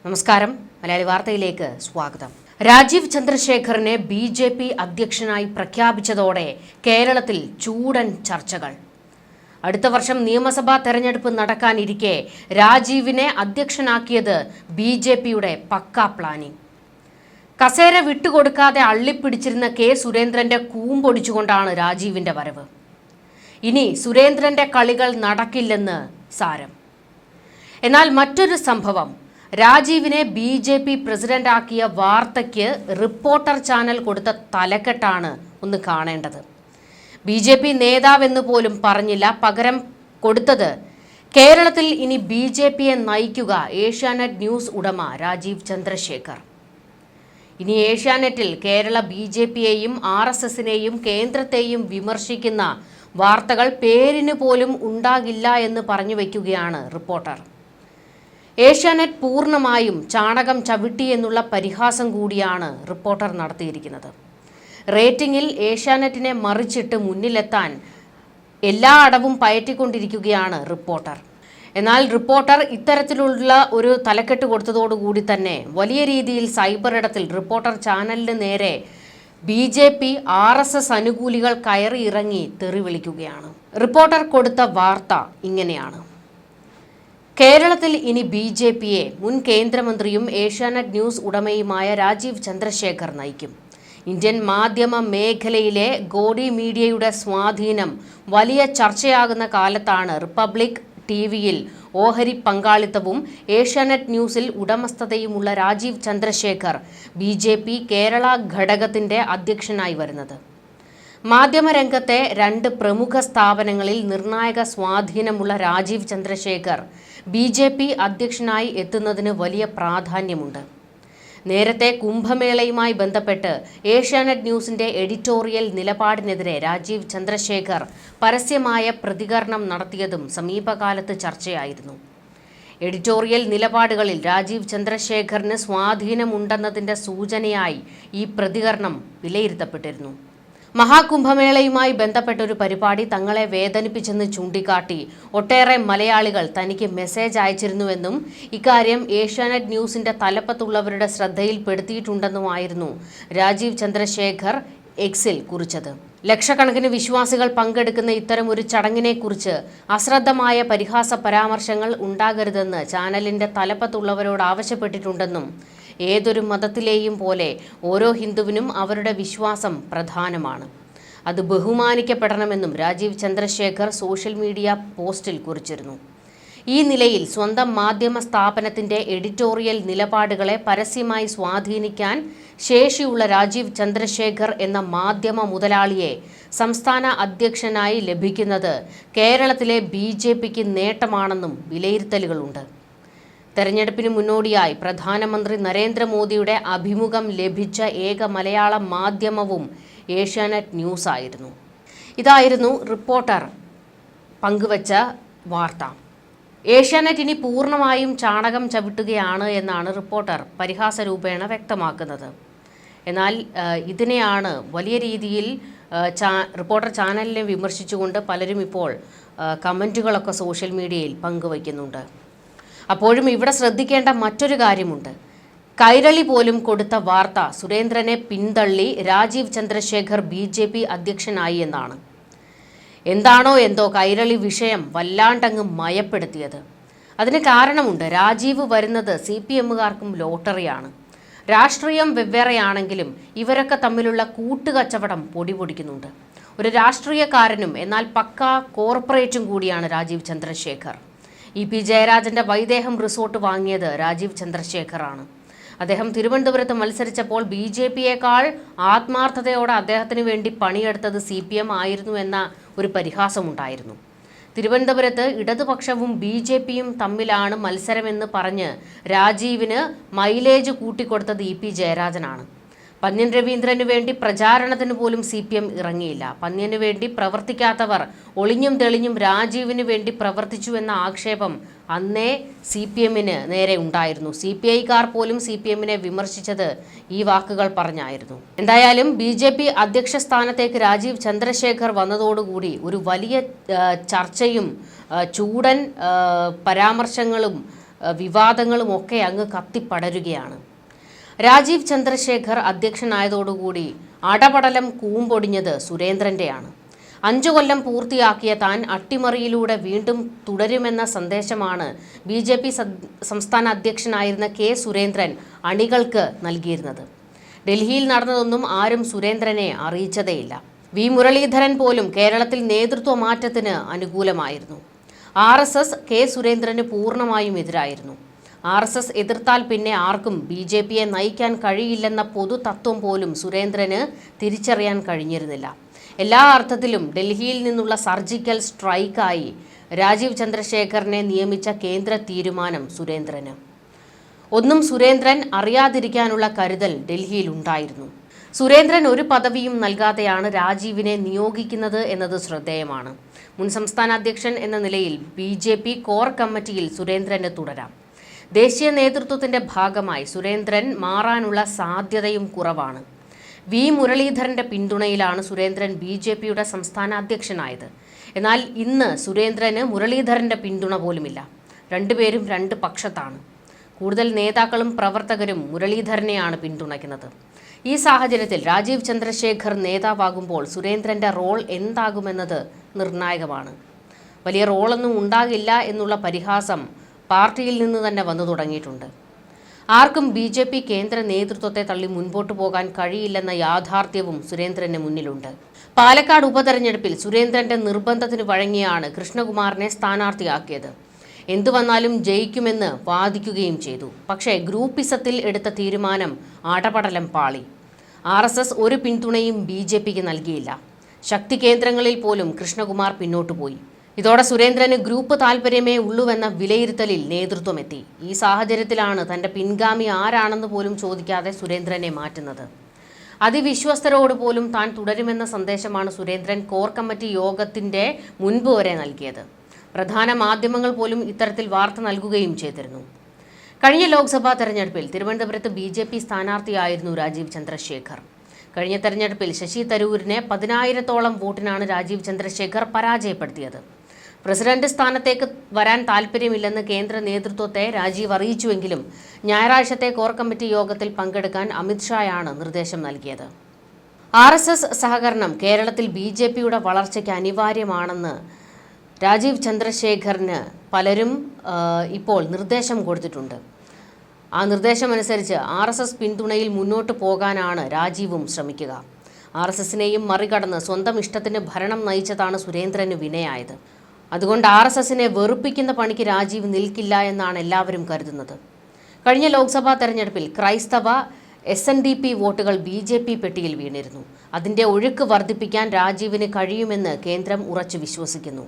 നമസ്കാരം. മലയാളി വാർത്തയിലേക്ക് സ്വാഗതം. രാജീവ് ചന്ദ്രശേഖറിനെ ബി.ജെ.പി. അധ്യക്ഷനായി പ്രഖ്യാപിച്ചതോടെ കേരളത്തിൽ ചൂടൻ ചർച്ചകൾ. അടുത്ത വർഷം നിയമസഭാ തെരഞ്ഞെടുപ്പ് നടക്കാനിരിക്കെ രാജീവിനെ അധ്യക്ഷനാക്കിയത് ബി.ജെ.പിയുടെ പക്കാ പ്ലാനിംഗ്. കസേര വിട്ടുകൊടുക്കാതെ അള്ളിപ്പിടിച്ചിരുന്ന കെ സുരേന്ദ്രന്റെ കൂമ്പൊടിച്ചുകൊണ്ടാണ് രാജീവിന്റെ വരവ്. ഇനി സുരേന്ദ്രന്റെ കളികൾ നടക്കില്ലെന്ന് സാരം. എന്നാൽ മറ്റൊരു സംഭവം, രാജീവിനെ ബി.ജെ.പി. പ്രസിഡന്റാക്കിയ വാർത്തയ്ക്ക് റിപ്പോർട്ടർ ചാനൽ കൊടുത്ത തലക്കെട്ടാണ് ഒന്ന് കാണേണ്ടത്. ബി.ജെ.പി. നേതാവെന്ന് പോലും പറഞ്ഞില്ല. പകരം കൊടുത്തത് കേരളത്തിൽ ഇനി ബി.ജെ.പിയെ നയിക്കുക ഏഷ്യാനെറ്റ് ന്യൂസ് ഉടമ രാജീവ് ചന്ദ്രശേഖർ. ഇനി ഏഷ്യാനെറ്റിൽ കേരള ബി.ജെ.പിയെയും ആർ.എസ്.എസിനെയും കേന്ദ്രത്തെയും വിമർശിക്കുന്ന വാർത്തകൾ പേരിന് പോലും ഉണ്ടാകില്ല എന്ന് പറഞ്ഞു വയ്ക്കുകയാണ് റിപ്പോർട്ടർ. ഏഷ്യാനെറ്റ് പൂർണ്ണമായും ചാണകം ചവിട്ടി എന്നുള്ള പരിഹാസം കൂടിയാണ് റിപ്പോർട്ടർ നടത്തിയിരിക്കുന്നത്. റേറ്റിംഗിൽ ഏഷ്യാനെറ്റിനെ മറിച്ചിട്ട് മുന്നിലെത്താൻ എല്ലാ അടവും പയറ്റിക്കൊണ്ടിരിക്കുകയാണ് റിപ്പോർട്ടർ. എന്നാൽ റിപ്പോർട്ടർ ഇത്തരത്തിലുള്ള ഒരു തലക്കെട്ട് കൊടുത്തതോടുകൂടി തന്നെ വലിയ രീതിയിൽ സൈബർ ഇടത്തിൽ റിപ്പോർട്ടർ ചാനലിന് നേരെ ബി.ജെ.പി. ആർ.എസ്.എസ്. അനുകൂലികൾ കയറി ഇറങ്ങി തെറി വിളിക്കുകയാണ്. റിപ്പോർട്ടർ കൊടുത്ത വാർത്ത ഇങ്ങനെയാണ്: കേരളത്തിൽ ഇനി ബി.ജെ.പിയെ മുൻ കേന്ദ്രമന്ത്രിയും ഏഷ്യാനെറ്റ് ന്യൂസ് ഉടമയുമായ രാജീവ് ചന്ദ്രശേഖർ നയിക്കും. ഇന്ത്യൻ മാധ്യമ മേഖലയിലെ ഗോഡി മീഡിയയുടെ സ്വാധീനം വലിയ ചർച്ചയാകുന്ന കാലത്താണ് റിപ്പബ്ലിക് ടി.വിയിൽ ഓഹരി പങ്കാളിത്തവും ഏഷ്യാനെറ്റ് ന്യൂസിൽ ഉടമസ്ഥതയുമുള്ള രാജീവ് ചന്ദ്രശേഖർ ബി.ജെ.പി. കേരള ഘടകത്തിന്റെ അധ്യക്ഷനായി വരുന്നത്. മാധ്യമരംഗത്തെ രണ്ട് പ്രമുഖ സ്ഥാപനങ്ങളിൽ നിർണായക സ്വാധീനമുള്ള രാജീവ് ചന്ദ്രശേഖർ ബി.ജെ.പി. അധ്യക്ഷനായി എത്തുന്നതിന് വലിയ പ്രാധാന്യമുണ്ട്. നേരത്തെ കുംഭമേളയുമായി ബന്ധപ്പെട്ട് ഏഷ്യാനെറ്റ് ന്യൂസിന്റെ എഡിറ്റോറിയൽ നിലപാടിനെതിരെ രാജീവ് ചന്ദ്രശേഖർ പരസ്യമായ പ്രതികരണം നടത്തിയതും സമീപകാലത്ത് ചർച്ചയായിരുന്നു. എഡിറ്റോറിയൽ നിലപാടുകളിൽ രാജീവ് ചന്ദ്രശേഖറിന് സ്വാധീനമുണ്ടെന്നതിന്റെ സൂചനയായി ഈ പ്രതികരണം വിലയിരുത്തപ്പെട്ടിരുന്നു. മഹാകുംഭമേളയുമായി ബന്ധപ്പെട്ട ഒരു പരിപാടി തങ്ങളെ വേദനിപ്പിച്ചെന്ന് ചൂണ്ടിക്കാട്ടി ഒട്ടേറെ മലയാളികൾ തനിക്ക് മെസ്സേജ് അയച്ചിരുന്നുവെന്നും ഇക്കാര്യം ഏഷ്യാനെറ്റ് ന്യൂസിന്റെ തലപ്പത്തുള്ളവരുടെ ശ്രദ്ധയിൽപ്പെടുത്തിയിട്ടുണ്ടെന്നുമായിരുന്നു രാജീവ് ചന്ദ്രശേഖർ എക്സിൽ കുറിച്ചത്. ലക്ഷക്കണക്കിന് വിശ്വാസികൾ പങ്കെടുക്കുന്ന ഇത്തരം ഒരു ചടങ്ങിനെക്കുറിച്ച് അശ്രദ്ധമായ പരിഹാസ പരാമർശങ്ങൾ ഉണ്ടാകരുതെന്ന് ചാനലിന്റെ തലപ്പത്തുള്ളവരോട് ആവശ്യപ്പെട്ടിട്ടുണ്ടെന്നും ഏതൊരു മതത്തിലെയും പോലെ ഓരോ ഹിന്ദുവിനും അവരുടെ വിശ്വാസം പ്രധാനമാണ്, അത് ബഹുമാനിക്കപ്പെടണമെന്നും രാജീവ് ചന്ദ്രശേഖർ സോഷ്യൽ മീഡിയ പോസ്റ്റിൽ കുറിച്ചിരുന്നു. ഈ നിലയിൽ സ്വന്തം മാധ്യമ സ്ഥാപനത്തിന്റെ എഡിറ്റോറിയൽ നിലപാടുകളെ പരസ്യമായി സ്വാധീനിക്കാൻ ശേഷിയുള്ള രാജീവ് ചന്ദ്രശേഖർ എന്ന മാധ്യമ മുതലാളിയെ സംസ്ഥാന അധ്യക്ഷനായി ലഭിക്കുന്നത് കേരളത്തിലെ ബി.ജെ.പിക്ക് നേട്ടമാണെന്നും വിലയിരുത്തലുകളുണ്ട്. തെരഞ്ഞെടുപ്പിന് മുന്നോടിയായി പ്രധാനമന്ത്രി നരേന്ദ്രമോദിയുടെ അഭിമുഖം ലഭിച്ച ഏക മലയാള മാധ്യമവും ഏഷ്യാനെറ്റ് ന്യൂസ് ആയിരുന്നു. ഇതായിരുന്നു റിപ്പോർട്ടർ പങ്കുവച്ച വാർത്ത. ഏഷ്യാനെറ്റ് ഇനി പൂർണ്ണമായും ചാണകം ചവിട്ടുകയാണ് എന്നാണ് റിപ്പോർട്ടർ പരിഹാസരൂപേണ വ്യക്തമാക്കുന്നത്. എന്നാൽ ഇതിനെയാണ് വലിയ രീതിയിൽ റിപ്പോർട്ടർ ചാനലിനെ വിമർശിച്ചുകൊണ്ട് പലരും ഇപ്പോൾ കമൻറ്റുകളൊക്കെ സോഷ്യൽ മീഡിയയിൽ പങ്കുവയ്ക്കുന്നുണ്ട്. അപ്പോഴും ഇവിടെ ശ്രദ്ധിക്കേണ്ട മറ്റൊരു കാര്യമുണ്ട്. കൈരളി പോലും കൊടുത്ത വാർത്ത സുരേന്ദ്രനെ പിന്തള്ളി രാജീവ് ചന്ദ്രശേഖർ ബി.ജെ.പി. അധ്യക്ഷനായി എന്നാണ്. എന്താണോ എന്തോ കൈരളി വിഷയം വല്ലാണ്ടങ്ങ് മയപ്പെടുത്തിയത്. അതിന് കാരണമുണ്ട്. രാജീവ് വരുന്നത് CPM-കാർക്കും ലോട്ടറിയാണ്. രാഷ്ട്രീയം വെവ്വേറെയാണെങ്കിലും ഇവരൊക്കെ തമ്മിലുള്ള കൂട്ടുകച്ചവടം പൊടിപൊടിക്കുന്നുണ്ട്. ഒരു രാഷ്ട്രീയക്കാരനും എന്നാൽ പക്കാ കോർപ്പറേറ്റും കൂടിയാണ് രാജീവ് ചന്ദ്രശേഖർ. E.P. ജയരാജന്റെ വൈദേഹം റിസോർട്ട് വാങ്ങിയത് രാജീവ് ചന്ദ്രശേഖറാണ്. അദ്ദേഹം തിരുവനന്തപുരത്ത് മത്സരിച്ചപ്പോൾ ബി.ജെ.പിയേക്കാൾ ആത്മാർത്ഥതയോടെ അദ്ദേഹത്തിന് വേണ്ടി പണിയെടുത്തത് CPM ആയിരുന്നു എന്ന ഒരു പരിഹാസമുണ്ടായിരുന്നു. തിരുവനന്തപുരത്ത് ഇടതുപക്ഷവും ബി.ജെ.പിയും തമ്മിലാണ് മത്സരമെന്ന് പറഞ്ഞ് രാജീവിന് മൈലേജ് കൂട്ടിക്കൊടുത്തത് E.P. ജയരാജനാണ്. പന്ന്യൻ രവീന്ദ്രന് വേണ്ടി പ്രചാരണത്തിന് പോലും CPM ഇറങ്ങിയില്ല. പന്ന്യന് വേണ്ടി പ്രവർത്തിക്കാത്തവർ ഒളിഞ്ഞും തെളിഞ്ഞും രാജീവിന് വേണ്ടി പ്രവർത്തിച്ചു എന്ന ആക്ഷേപം അന്നേ CPM-ന് നേരെ ഉണ്ടായിരുന്നു. CPI-കാർ പോലും CPM-നെ വിമർശിച്ചത് ഈ വാക്കുകൾ പറഞ്ഞായിരുന്നു. എന്തായാലും BJP അധ്യക്ഷ സ്ഥാനത്തേക്ക് രാജീവ് ചന്ദ്രശേഖർ വന്നതോടുകൂടി ഒരു വലിയ ചർച്ചയും ചൂടൻ പരാമർശങ്ങളും വിവാദങ്ങളും ഒക്കെ അങ്ങ് കത്തിപ്പടരുകയാണ്. രാജീവ് ചന്ദ്രശേഖർ അധ്യക്ഷനായതോടുകൂടി അടപടലം കൂമ്പൊടിഞ്ഞത് സുരേന്ദ്രൻ്റെയാണ്. 5 കൊല്ലം പൂർത്തിയാക്കിയ താൻ അട്ടിമറിയിലൂടെ വീണ്ടും തുടരുമെന്ന സന്ദേശമാണ് BJP സംസ്ഥാന അധ്യക്ഷനായിരുന്ന കെ സുരേന്ദ്രൻ അണികൾക്ക് നൽകിയിരുന്നത്. ഡൽഹിയിൽ നടന്നതൊന്നും ആരും സുരേന്ദ്രനെ അറിയിച്ചതേയില്ല. വി മുരളീധരൻ പോലും കേരളത്തിൽ നേതൃത്വ മാറ്റത്തിന് അനുകൂലമായിരുന്നു. RSS കെ സുരേന്ദ്രന് പൂർണ്ണമായും എതിരായിരുന്നു. RSS എതിർത്താൽ പിന്നെ ആർക്കും BJPയെ നയിക്കാൻ കഴിയില്ലെന്ന പൊതു തത്വം പോലും സുരേന്ദ്രന് തിരിച്ചറിയാൻ കഴിഞ്ഞിരുന്നില്ല. എല്ലാ അർത്ഥത്തിലും ഡൽഹിയിൽ നിന്നുള്ള സർജിക്കൽ സ്ട്രൈക്കായി രാജീവ് ചന്ദ്രശേഖറിനെ നിയമിച്ച കേന്ദ്ര തീരുമാനം സുരേന്ദ്രന്. ഒന്നും സുരേന്ദ്രൻ അറിയാതിരിക്കാനുള്ള കരുതൽ ഡൽഹിയിൽ ഉണ്ടായിരുന്നു. സുരേന്ദ്രൻ ഒരു പദവിയും നൽകാതെയാണ് രാജീവിനെ നിയോഗിക്കുന്നത് എന്നത് ശ്രദ്ധേയമാണ്. മുൻ സംസ്ഥാന അധ്യക്ഷൻ എന്ന നിലയിൽ BJP കോർ കമ്മിറ്റിയിൽ സുരേന്ദ്രന് തുടരാം. ദേശീയ നേതൃത്വത്തിന്റെ ഭാഗമായി സുരേന്ദ്രൻ മാറാനുള്ള സാധ്യതയും കുറവാണ്. വി മുരളീധരന്റെ പിന്തുണയിലാണ് സുരേന്ദ്രൻ BJPയുടെ സംസ്ഥാന അധ്യക്ഷനായത്. എന്നാൽ ഇന്ന് സുരേന്ദ്രന് മുരളീധരന്റെ പിന്തുണ പോലുമില്ല. രണ്ടുപേരും 2 പക്ഷത്താണ്. കൂടുതൽ നേതാക്കളും പ്രവർത്തകരും മുരളീധരനെയാണ് പിന്തുണയ്ക്കുന്നത്. ഈ സാഹചര്യത്തിൽ രാജീവ് ചന്ദ്രശേഖർ നേതാവാകുമ്പോൾ സുരേന്ദ്രന്റെ റോൾ എന്താകുമെന്നത് നിർണായകമാണ്. വലിയ റോളൊന്നും ഉണ്ടാകില്ല എന്നുള്ള പരിഹാസം പാർട്ടിയിൽ നിന്ന് തന്നെ വന്നു തുടങ്ങിയിട്ടുണ്ട്. ആർക്കും BJP കേന്ദ്ര നേതൃത്വത്തെ തള്ളി മുൻപോട്ട് പോകാൻ കഴിയില്ലെന്ന യാഥാർത്ഥ്യവും സുരേന്ദ്രന് മുന്നിലുണ്ട്. പാലക്കാട് ഉപതെരഞ്ഞെടുപ്പിൽ സുരേന്ദ്രന്റെ നിർബന്ധത്തിന് വഴങ്ങിയാണ് കൃഷ്ണകുമാറിനെ സ്ഥാനാർത്ഥിയാക്കിയത്. എന്തു വന്നാലും ജയിക്കുമെന്ന് വാദിക്കുകയും ചെയ്തു. പക്ഷേ ഗ്രൂപ്പിസത്തിൽ എടുത്ത തീരുമാനം അടപടലം പാളി. RSS ഒരു പിന്തുണയും BJPക്ക് നൽകിയില്ല. ശക്തി കേന്ദ്രങ്ങളിൽ പോലും കൃഷ്ണകുമാർ പിന്നോട്ടു പോയി. ഇതോടെ സുരേന്ദ്രന് ഗ്രൂപ്പ് താൽപ്പര്യമേ ഉള്ളുവെന്ന വിലയിരുത്തലിൽ നേതൃത്വമെത്തി. ഈ സാഹചര്യത്തിലാണ് തന്റെ പിൻഗാമി ആരാണെന്ന് പോലും ചോദിക്കാതെ സുരേന്ദ്രനെ മാറ്റുന്നത്. അതിവിശ്വസ്തരോട് പോലും താൻ തുടരുമെന്ന സന്ദേശമാണ് സുരേന്ദ്രൻ കോർ കമ്മിറ്റി യോഗത്തിന്റെ മുൻപ് വരെ നൽകിയത്. പ്രധാന മാധ്യമങ്ങൾ പോലും ഇത്തരത്തിൽ വാർത്ത നൽകുകയും ചെയ്തിരുന്നു. കഴിഞ്ഞ ലോക്സഭാ തെരഞ്ഞെടുപ്പിൽ തിരുവനന്തപുരത്ത് BJP സ്ഥാനാർത്ഥിയായിരുന്നു രാജീവ് ചന്ദ്രശേഖർ. കഴിഞ്ഞ തെരഞ്ഞെടുപ്പിൽ ശശി തരൂരിനെ 10,000-ഓളം വോട്ടിനാണ് രാജീവ് ചന്ദ്രശേഖർ പരാജയപ്പെടുത്തിയത്. പ്രസിഡന്റ് സ്ഥാനത്തേക്ക് വരാൻ താൽപ്പര്യമില്ലെന്ന് കേന്ദ്ര നേതൃത്വത്തെ രാജീവ് അറിയിച്ചുവെങ്കിലും ഞായറാഴ്ചത്തെ കോർ കമ്മിറ്റി യോഗത്തിൽ പങ്കെടുക്കാൻ അമിത്ഷായാണ് നിർദ്ദേശം നൽകിയത്. RSS സഹകരണം കേരളത്തിൽ BJPയുടെ വളർച്ചയ്ക്ക് അനിവാര്യമാണെന്ന് രാജീവ് ചന്ദ്രശേഖറിന് പലരും ഇപ്പോൾ നിർദ്ദേശം കൊടുത്തിട്ടുണ്ട്. ആ നിർദ്ദേശമനുസരിച്ച് RSS പിന്തുണയിൽ മുന്നോട്ട് പോകാനാണ് രാജീവും ശ്രമിക്കുക. RSSനെയും മറികടന്ന് സ്വന്തം ഇഷ്ടത്തിന് ഭരണം നയിച്ചതാണ് സുരേന്ദ്രന് വിനയായത്. അതുകൊണ്ട് RSSനെ വെറുപ്പിക്കുന്ന പണിക്ക് രാജീവ് നിൽക്കില്ല എന്നാണ് എല്ലാവരും കരുതുന്നത്. കഴിഞ്ഞ ലോക്സഭാ തെരഞ്ഞെടുപ്പിൽ ക്രൈസ്തവ SNDP വോട്ടുകൾ BJP പെട്ടിയിൽ വീണിരുന്നു. അതിന്റെ ഒഴുക്ക് വർദ്ധിപ്പിക്കാൻ രാജീവിന് കഴിയുമെന്ന് കേന്ദ്രം ഉറച്ചു വിശ്വസിക്കുന്നു.